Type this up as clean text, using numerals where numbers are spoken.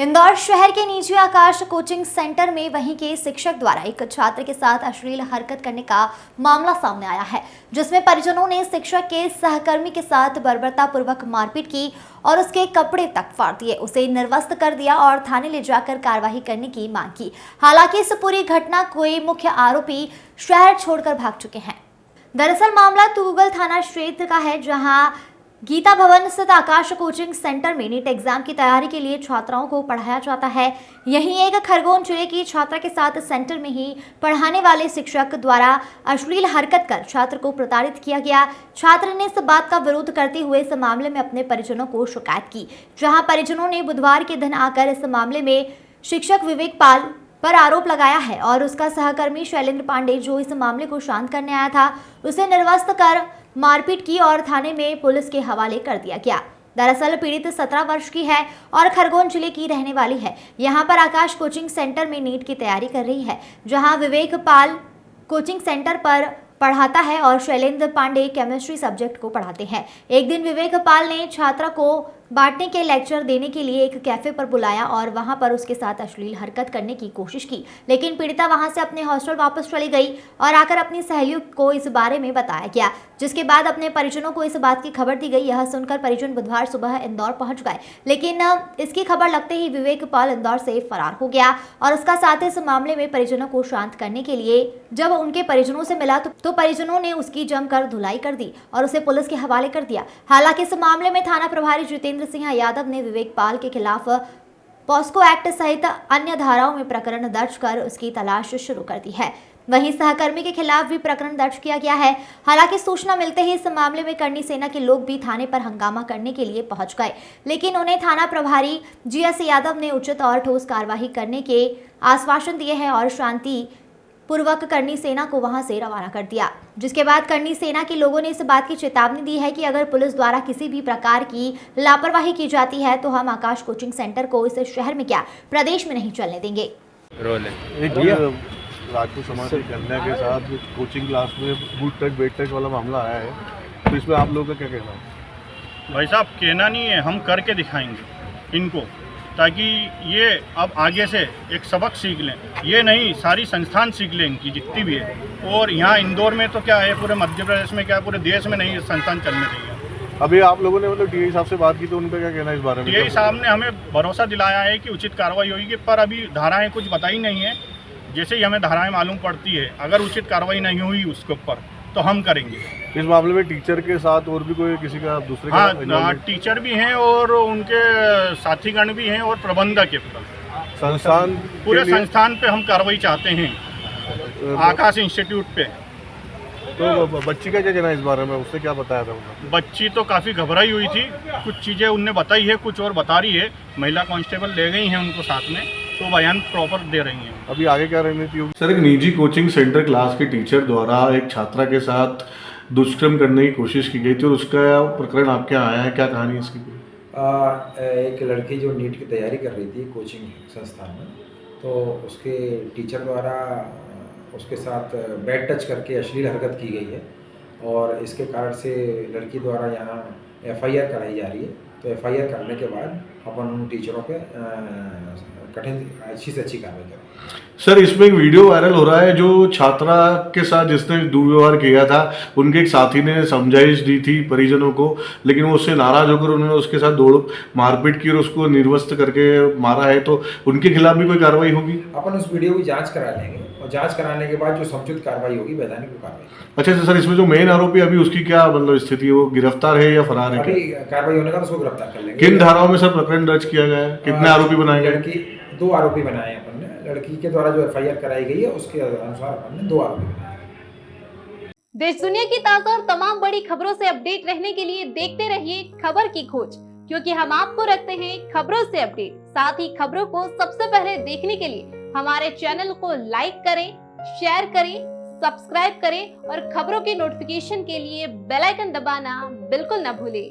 इंदौर शहर के निजी आकाश कोचिंग सेंटर में वहीं के शिक्षक द्वारा एक छात्र के साथ अश्लील हरकत करने का मामला सामने आया है, जिसमें परिजनों ने शिक्षक के सहकर्मी के साथ बर्बरतापूर्वक मारपीट की और उसके कपड़े तक फाड़ दिए, उसे निर्वस्त्र कर दिया और थाने ले जाकर कार्रवाई करने की मांग की। हालांकि इस पूरी घटना कोई मुख्य आरोपी शहर छोड़कर भाग चुके हैं। दरअसल मामला तुगल थाना क्षेत्र का है, जहां गीता भवन स्थित आकाश कोचिंग सेंटर में नीट एग्जाम की तैयारी के लिए छात्राओं को पढ़ाया जाता है। यहीं एक खरगोन जिले की छात्रा के साथ सेंटर में ही पढ़ाने वाले शिक्षक द्वारा अश्लील हरकत कर छात्र को प्रताड़ित किया गया। छात्र ने इस बात का विरोध करते हुए इस मामले में अपने परिजनों को शिकायत की, जहां परिजनों ने बुधवार के दिन आकर इस मामले में शिक्षक विवेक पाल पर आरोप लगाया है और उसका सहकर्मी शैलेंद्र पांडे, जो इस मामले को शांत करने आया था, उसे निर्वस्त्र कर मारपीट की और थाने में पुलिस के हवाले कर दिया गया। दरअसल पीड़ित 17 वर्ष की है और खरगोन जिले की रहने वाली है। यहाँ पर आकाश कोचिंग सेंटर में नीट की तैयारी कर रही है, जहाँ विवेक पाल कोचिंग सेंटर पर पढ़ाता है और शैलेंद्र पांडे केमिस्ट्री सब्जेक्ट को पढ़ाते हैं। एक दिन विवेक पाल ने छात्रा को बांटने के लेक्चर देने के लिए एक कैफे पर बुलाया और वहां पर उसके साथ अश्लील हरकत करने की कोशिश की, लेकिन पीड़िता वहां से अपने हॉस्टल वापस चली गई और आकर अपनी सहेलियों को इस बारे में बताया गया, जिसके बाद अपने परिजनों को इस बात की खबर दी गई। यह सुनकर परिजन बुधवार सुबह इंदौर पहुंच गए, लेकिन इसकी खबर लगते ही विवेक पाल इंदौर से फरार हो गया और उसका साथ इस मामले में परिजनों को शांत करने के लिए जब उनके परिजनों से मिला तो परिजनों ने उसकी जमकर धुलाई कर दी और उसे पुलिस के हवाले कर दिया। हालांकि इस मामले में थाना प्रभारी जितेंद्र सिंह यादव ने विवेक पाल के खिलाफ पॉस्को एक्ट सहित अन्य धाराओं में प्रकरण दर्ज कर उसकी तलाश शुरू कर दी है। वहीं सहकर्मी के खिलाफ भी प्रकरण दर्ज किया गया है। हालांकि सूचना मिलते ही इस मामले में करनी सेना के लोग भी थाने पर हंगामा करने के लिए पहुंच गए, लेकिन उन्हें थाना प्रभारी जीएस यादव ने उचित और ठोस कार्रवाई करने के आश्वासन दिए हैं और शांति पूर्वक करनी सेना को वहां से रवाना कर दिया, जिसके बाद करनी सेना के लोगों ने इस बात की चेतावनी दी है कि अगर पुलिस द्वारा किसी भी प्रकार की लापरवाही की जाती है तो हम आकाश कोचिंग सेंटर को इस शहर में क्या प्रदेश में नहीं चलने देंगे। राजपूत समाज की कन्या के साथ कोचिंग क्लास में बूट टच बेट टच वाला मामला आया है, तो इसमें आप लोगों का क्या कहना है? भाई साहब, कहना नहीं है, हम करके दिखाएंगे इनको, ताकि ये अब आगे से एक सबक सीख लें। ये नहीं, सारी संस्थान सीख लें इनकी जितनी भी है। और यहाँ इंदौर में तो क्या है, पूरे मध्य प्रदेश में क्या, पूरे देश में नहीं संस्थान चलने देंगे। अभी आप लोगों ने मतलब डीआई साहब से बात की, तो उनका क्या कहना है इस बारे में? डीआई साहब ने हमें भरोसा दिलाया है कि उचित कार्रवाई होगी, पर अभी धाराएं कुछ बताई नहीं है। जैसे ही हमें धाराएं मालूम पड़ती है, अगर उचित कार्रवाई नहीं हुई उसके ऊपर, तो हम करेंगे। इस मामले में टीचर के साथ और भी कोई किसी का दूसरे का? हाँ, टीचर भी हैं और उनके साथीगण भी हैं और प्रबंधक है। संस्थान पूरे संस्थान पे हम कार्रवाई चाहते हैं, आकाश इंस्टीट्यूट पे। तो बच्ची का क्या कहना है इस बारे में? उसने क्या बताया था उन्होंने? बच्ची तो काफ़ी घबराई हुई थी, कुछ चीज़ें उनने बताई है, कुछ और बता रही है। महिला कांस्टेबल ले गई हैं उनको साथ में, तो बयान प्रॉपर दे रही हैं। अभी आगे क्या रणनीति होगी? सर, एक निजी कोचिंग सेंटर क्लास के टीचर द्वारा एक छात्रा के साथ दुष्कर्म करने की कोशिश की गई थी और उसका प्रकरण आपके यहाँ आया है, क्या कहानी है इसकी? एक लड़की जो नीट की तैयारी कर रही थी कोचिंग संस्थान में, तो उसके टीचर द्वारा उसके साथ बैड टच करके अश्लील हरकत की गई है और इसके कारण से लड़की द्वारा यहाँ एफआईआर कराई जा रही है। तो एफआईआर करने के बाद अपन उन टीचरों पे कठिन अच्छी से अच्छी कार्रवाई करें। सर, इसमें एक वीडियो वायरल हो रहा है जो छात्रा के साथ जिसने दुर्व्यवहार किया था, उनके एक साथी ने समझाइश दी थी परिजनों को, लेकिन वो उससे नाराज होकर उन्होंने उसके साथ मारपीट की और उसको निर्वस्त्र करके मारा है, तो उनके खिलाफ भी कोई कार्रवाई होगी? अपन उस वीडियो की जांच करा लेंगे और जांच कराने के बाद जो समुचित कार्रवाई होगी वैधानिक कार्रवाई। अच्छा सर, इसमें जो मेन आरोपी अभी उसकी क्या मतलब स्थिति है, वो गिरफ्तार है या फरार है? अभी कार्रवाई होने का तो उसको गिरफ्तार कर लेंगे। किन धाराओं में सर प्रकरण दर्ज किया गया है? कितने आरोपी बनाए गए? 2 आरोपी बनाए हैं अपन ने। लड़की के द्वारा जो एफआईआर कराई गई है उसके अनुसार अपन ने 2 आरोपी बनाए हैं। देश दुनिया की ताजा और तमाम बड़ी खबरों से अपडेट रहने के लिए देखते रहिए खबर की खोज, क्योंकि हम आपको रखते हैं खबरों से अपडेट। साथ ही खबरों को सबसे पहले देखने के लिए हमारे चैनल को लाइक करें, शेयर करें, सब्सक्राइब करें और खबरों की नोटिफिकेशन के लिए बेल आइकन दबाना बिल्कुल न भूलें।